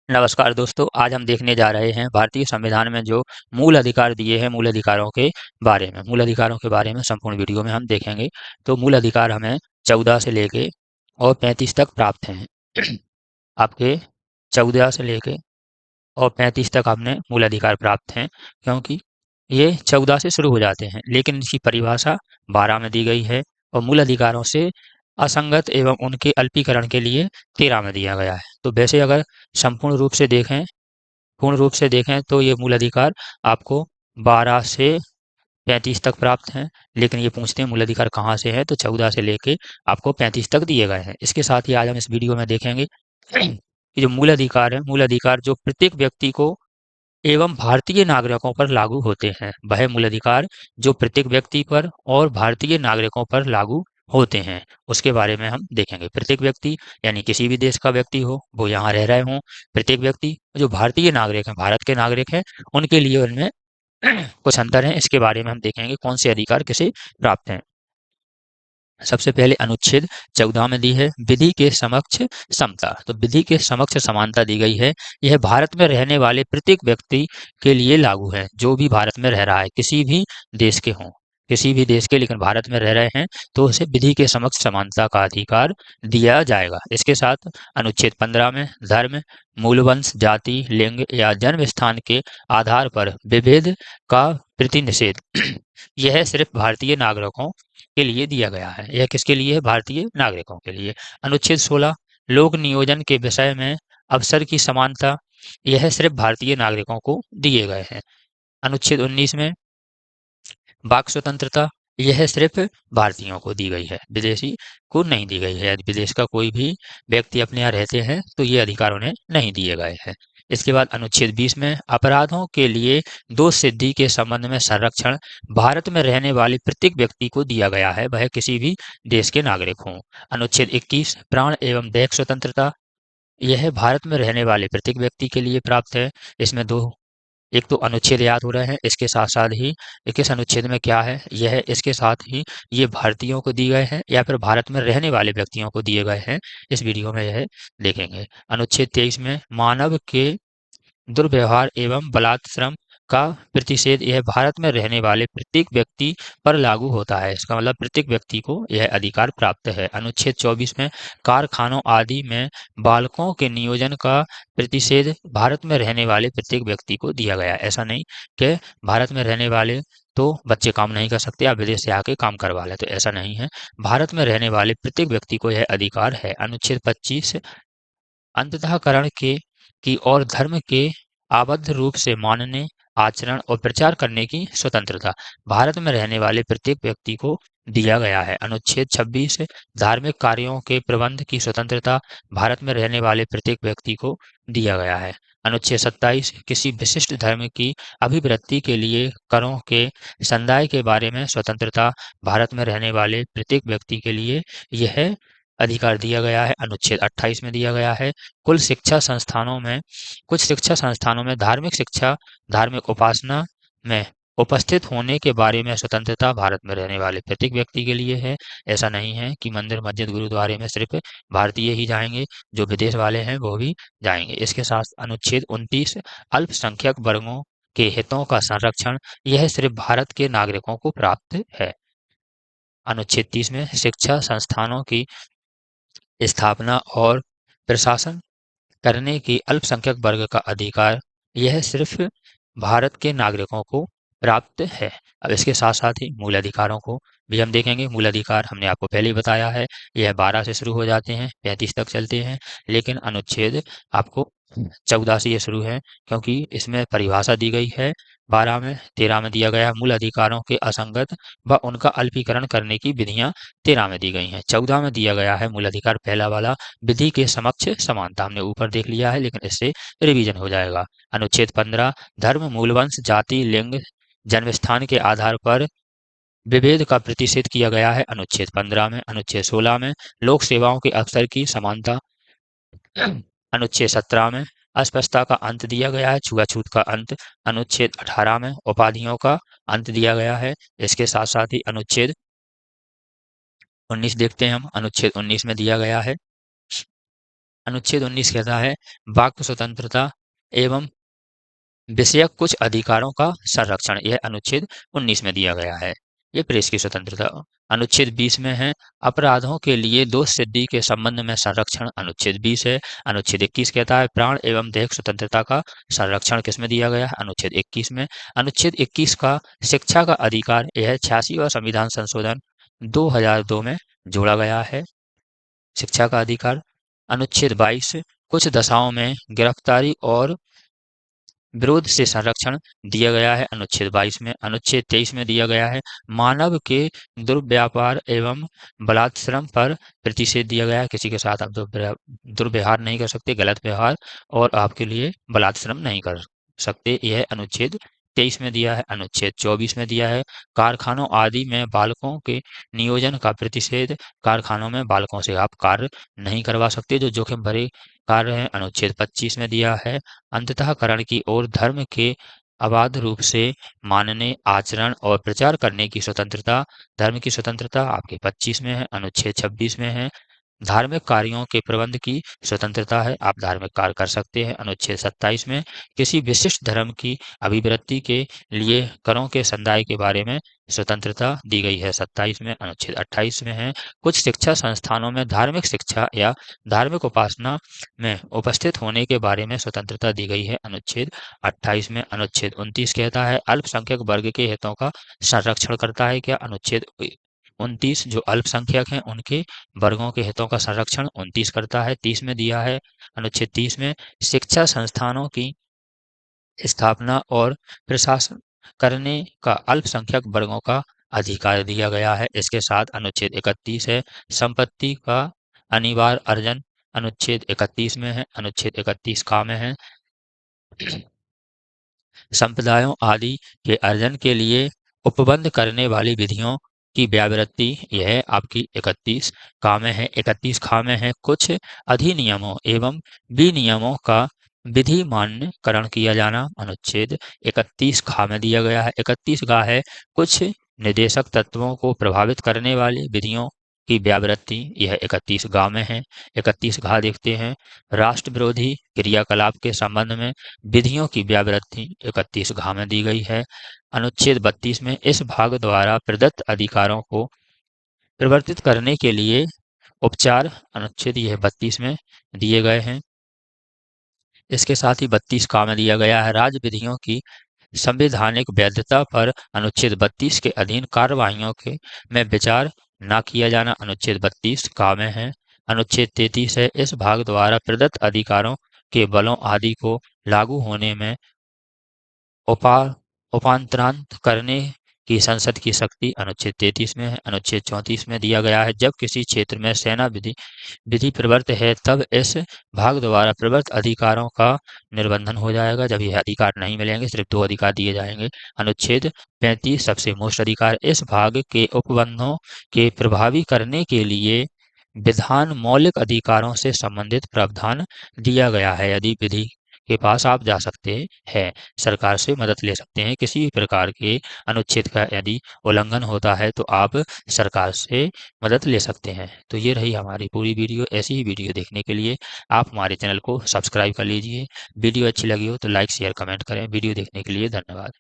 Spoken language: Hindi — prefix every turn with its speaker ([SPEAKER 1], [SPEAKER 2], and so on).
[SPEAKER 1] नमस्कार दोस्तों, आज हम देखने जा रहे हैं भारतीय संविधान में जो मूल अधिकार दिए हैं, मूल अधिकारों के बारे में संपूर्ण वीडियो में हम देखेंगे। तो मूल अधिकार हमें 14 से लेके और 35 तक प्राप्त हैं। आपके 14 से लेके और 35 तक आपने मूल अधिकार प्राप्त हैं, क्योंकि ये 14 से शुरू हो जाते हैं, लेकिन इसकी परिभाषा 12 में दी गई है और मूल अधिकारों से असंगत एवं उनके अल्पीकरण के लिए 13 में दिया गया है। तो वैसे अगर संपूर्ण रूप से देखें पूर्ण रूप से देखें तो ये मूल अधिकार आपको 12 से 35 तक प्राप्त हैं, लेकिन ये पूछते हैं मूल अधिकार कहाँ से है, तो 14 से लेके आपको 35 तक दिए गए हैं। इसके साथ ही आज हम इस वीडियो में देखेंगे कि जो मूल अधिकार है, मूल अधिकार जो प्रत्येक व्यक्ति को एवं भारतीय नागरिकों पर लागू होते हैं, वह मूल अधिकार जो प्रत्येक व्यक्ति पर और भारतीय नागरिकों पर लागू होते हैं, उसके बारे में हम देखेंगे। प्रत्येक व्यक्ति यानी किसी भी देश का व्यक्ति हो, वो यहाँ रह रहे हों। प्रत्येक व्यक्ति जो भारतीय नागरिक हैं, भारत के नागरिक हैं, उनके लिए उनमें कुछ अंतर हैं। इसके बारे में हम देखेंगे कौन से अधिकार किसे प्राप्त हैं। सबसे पहले अनुच्छेद 14 में दी है विधि के समक्ष समता। तो विधि के समक्ष समानता दी गई है। यह भारत में रहने वाले प्रत्येक व्यक्ति के लिए लागू है, जो भी भारत में रह रहा है, किसी भी देश के हों, किसी भी देश के, लेकिन भारत में रह रहे हैं, तो उसे विधि के समक्ष समानता का अधिकार दिया जाएगा। इसके साथ अनुच्छेद 15 में धर्म, मूलवंश, जाति, लिंग या जन्म स्थान के आधार पर विभेद का प्रतिनिषेध यह सिर्फ भारतीय नागरिकों के लिए दिया गया है। यह किसके लिए है? भारतीय नागरिकों के लिए। अनुच्छेद 16 लोक नियोजन के विषय में अवसर की समानता, यह सिर्फ भारतीय नागरिकों को दिए गए हैं। अनुच्छेद 19 में वाक स्वतंत्रता, यह सिर्फ भारतीयों को दी गई है, विदेशी को नहीं दी गई है। यदि विदेश का कोई भी व्यक्ति अपने यहाँ रहते हैं तो ये अधिकार उन्हें नहीं दिए गए हैं। इसके बाद अनुच्छेद 20 में अपराधों के लिए दोष सिद्धि के संबंध में संरक्षण भारत में रहने वाले प्रत्येक व्यक्ति को दिया गया है, वह किसी भी देश के नागरिक हों। अनुच्छेद 21 प्राण एवं दैहिक स्वतंत्रता, यह भारत में रहने वाले प्रत्येक व्यक्ति के लिए प्राप्त है। इसमें दो एक तो अनुच्छेद याद हो रहे हैं, इसके साथ साथ ही किस अनुच्छेद में क्या है, यह इसके साथ ही ये भारतीयों को दिए गए हैं या फिर भारत में रहने वाले व्यक्तियों को दिए गए हैं, इस वीडियो में यह देखेंगे। अनुच्छेद 23 में मानव के दुर्व्यवहार एवं बलात्श्रम का प्रतिषेध, यह भारत में रहने वाले प्रत्येक व्यक्ति पर लागू होता है। इसका मतलब प्रत्येक व्यक्ति को यह अधिकार प्राप्त है। अनुच्छेद 24 में कारखानों आदि में बालकों के नियोजन का प्रतिषेध भारत में रहने वाले प्रत्येक व्यक्ति को दिया गया है। ऐसा नहीं कि भारत में रहने वाले तो बच्चे काम नहीं कर सकते, आप विदेश से आके काम करवा ले, तो ऐसा नहीं है। भारत में रहने वाले प्रत्येक व्यक्ति को यह अधिकार है। अनुच्छेद 25 अंतःकरण के की और धर्म के आबद्ध रूप से मानने, आचरण और प्रचार करने की स्वतंत्रता भारत में रहने वाले प्रत्येक व्यक्ति को दिया गया है। अनुच्छेद 26 धार्मिक कार्यों के प्रबंध की स्वतंत्रता भारत में रहने वाले प्रत्येक व्यक्ति को दिया गया है। अनुच्छेद 27 किसी विशिष्ट धर्म की अभिवृद्धि के लिए करों के संदाय के बारे में स्वतंत्रता भारत में रहने वाले प्रत्येक व्यक्ति के लिए यह अधिकार दिया गया है। अनुच्छेद 28 में दिया गया है कुछ शिक्षा संस्थानों में धार्मिक शिक्षा, धार्मिक उपासना में उपस्थित होने के बारे में स्वतंत्रता भारत में रहने वाले प्रत्येक व्यक्ति के लिए है। ऐसा नहीं है कि मंदिर, मस्जिद, गुरुद्वारे में सिर्फ भारतीय ही जाएंगे, जो विदेश वाले हैं वो भी जाएंगे। इसके साथ अनुच्छेद 29 अल्पसंख्यक वर्गों के हितों का संरक्षण, यह सिर्फ भारत के नागरिकों को प्राप्त है। अनुच्छेद 30 में शिक्षा संस्थानों की स्थापना और प्रशासन करने की अल्पसंख्यक वर्ग का अधिकार, यह सिर्फ भारत के नागरिकों को प्राप्त है। अब इसके साथ साथ ही मूल अधिकारों को भी हम देखेंगे। मूल अधिकार हमने आपको पहले ही बताया है, यह 12 से शुरू हो जाते हैं, 35 तक चलते हैं, लेकिन अनुच्छेद आपको 14 से ये शुरू है, क्योंकि इसमें परिभाषा दी गई है। 12 में, 13 में दिया गया है मूल अधिकारों के असंगत व उनका अल्पीकरण करने की विधियां 13 में दी गई हैं। 14 में दिया गया है मूल अधिकार पहला वाला विधि के समक्ष समानता, हमने ऊपर देख लिया है, लेकिन इससे रिवीजन हो जाएगा। अनुच्छेद 15 धर्म, मूलवंश, जाति, लिंग, जन्मस्थान के आधार पर विभेद का प्रतिषेध किया गया है अनुच्छेद 15 में। अनुच्छेद 16 में लोक सेवाओं के अवसर की समानता, अनुच्छेद 17 में अस्पृश्यता का अंत दिया गया है, छुआछूत का अंत। अनुच्छेद 18 में उपाधियों का अंत दिया गया है। इसके साथ साथ ही अनुच्छेद 19 देखते हैं हम। अनुच्छेद 19 में दिया गया है अनुच्छेद 19 कहता है वाक् स्वतंत्रता एवं विषयक कुछ अधिकारों का संरक्षण, यह अनुच्छेद 19 में दिया गया है। ये प्रेस की स्वतंत्रता। अनुच्छेद 20 में है अपराधों के लिए दोष सिद्धि के संबंध में संरक्षण, अनुच्छेद 20 है। अनुच्छेद 21 कहता है प्राण एवं देह स्वतंत्रता का संरक्षण किसमें दिया गया है? अनुच्छेद 21 में। अनुच्छेद 21 का शिक्षा का अधिकार, यह 86वां संविधान संशोधन 2002 में जोड़ा गया है, शिक्षा का अधिकार। अनुच्छेद 22 कुछ दशाओं में गिरफ्तारी और विरोध से संरक्षण दिया गया है, अनुच्छेद 22 में। अनुच्छेद 23 में दिया गया है मानव के दुर्व्यापार एवं बलात्श्रम पर प्रतिषेध दिया गया है, किसी के साथ आप दुर्व्यवहार नहीं कर सकते, गलत व्यवहार, और आपके लिए बलात्श्रम नहीं कर सकते, यह अनुच्छेद 23 में दिया है। अनुच्छेद 24 में दिया है कारखानों आदि में बालकों के नियोजन का प्रतिषेध, कारखानों में बालकों से आप कार्य नहीं करवा सकते जो जोखिम भरे कार्य हैं, अनुच्छेद 25 में दिया है अंतःकरण की ओर धर्म के अबाध रूप से मानने, आचरण और प्रचार करने की स्वतंत्रता, धर्म की स्वतंत्रता आपके 25 में है। अनुच्छेद 26 में है धार्मिक कार्यों के प्रबंध की स्वतंत्रता है, आप धार्मिक कार्य कर सकते हैं। अनुच्छेद 27 में किसी विशिष्ट धर्म की अभिवृद्धि के लिए करों के संदाय के बारे में स्वतंत्रता दी गई है, 27 में। अनुच्छेद 28 में है कुछ शिक्षा संस्थानों में धार्मिक शिक्षा या धार्मिक उपासना में उपस्थित होने के बारे में स्वतंत्रता दी गई है, अनुच्छेद 28 में। अनुच्छेद 29 कहता है अल्पसंख्यक वर्ग के हितों का संरक्षण करता है क्या? अनुच्छेद 29 जो अल्पसंख्यक हैं उनके वर्गों के हितों का संरक्षण 29 करता है। 30 में दिया है अनुच्छेद 30 में शिक्षा संस्थानों की स्थापना और प्रशासन करने का अल्पसंख्यक वर्गों का अधिकार दिया गया है। इसके साथ अनुच्छेद 31 है संपत्ति का अनिवार्य अर्जन, अनुच्छेद 31 में है। अनुच्छेद 31 का में है संप्रदायों आदि के अर्जन के लिए उपबंध करने वाली विधियों की व्यावृत्ति, यह आपकी 31 का में है। 31 खा में है कुछ अधिनियमों एवं विनियमों का विधि मान्यकरण किया जाना, अनुच्छेद 31 खा में दिया गया है। 31 गा है कुछ निर्देशक तत्वों को प्रभावित करने वाली विधियों की व्यावृत्ति, यह 31 गा में है। 31 घा देखते हैं राष्ट्र विरोधी क्रियाकलाप के संबंध में विधियों की व्यावृत्ति 31 घा में दी गई है। अनुच्छेद 32 में इस भाग द्वारा प्रदत्त अधिकारों को प्रवर्तित करने के लिए उपचार, अनुच्छेद यह 32 में दिए गए हैं। इसके साथ ही 32 का में दिया गया है राज्य विधियों की संवैधानिक वैधता पर अनुच्छेद 32 के अधीन कार्यवाहियों के में विचार न किया जाना, अनुच्छेद 32 का में है। अनुच्छेद 33 है इस भाग द्वारा प्रदत्त अधिकारों के बलों आदि को लागू होने में उपा उपांतरांत करने की संसद की शक्ति, अनुच्छेद 33 में है। अनुच्छेद 34 में दिया गया है जब किसी क्षेत्र में सेना विधि विधि प्रवृत्त है तब इस भाग द्वारा प्रवृत्त अधिकारों का निर्बंधन हो जाएगा, जब यह अधिकार नहीं मिलेंगे सिर्फ 2 अधिकार दिए जाएंगे। अनुच्छेद 35 सबसे मोस्ट अधिकार, इस भाग के उपबंधों के प्रभावी करने के लिए विधान मौलिक अधिकारों से संबंधित प्रावधान दिया गया है, यदि विधि के पास आप जा सकते हैं, सरकार से मदद ले सकते हैं, किसी भी प्रकार के अनुच्छेद का यदि उल्लंघन होता है तो आप सरकार से मदद ले सकते हैं। तो ये रही हमारी पूरी वीडियो। ऐसी ही वीडियो देखने के लिए आप हमारे चैनल को सब्सक्राइब कर लीजिए। वीडियो अच्छी लगी हो तो लाइक शेयर कमेंट करें। वीडियो देखने के लिए धन्यवाद।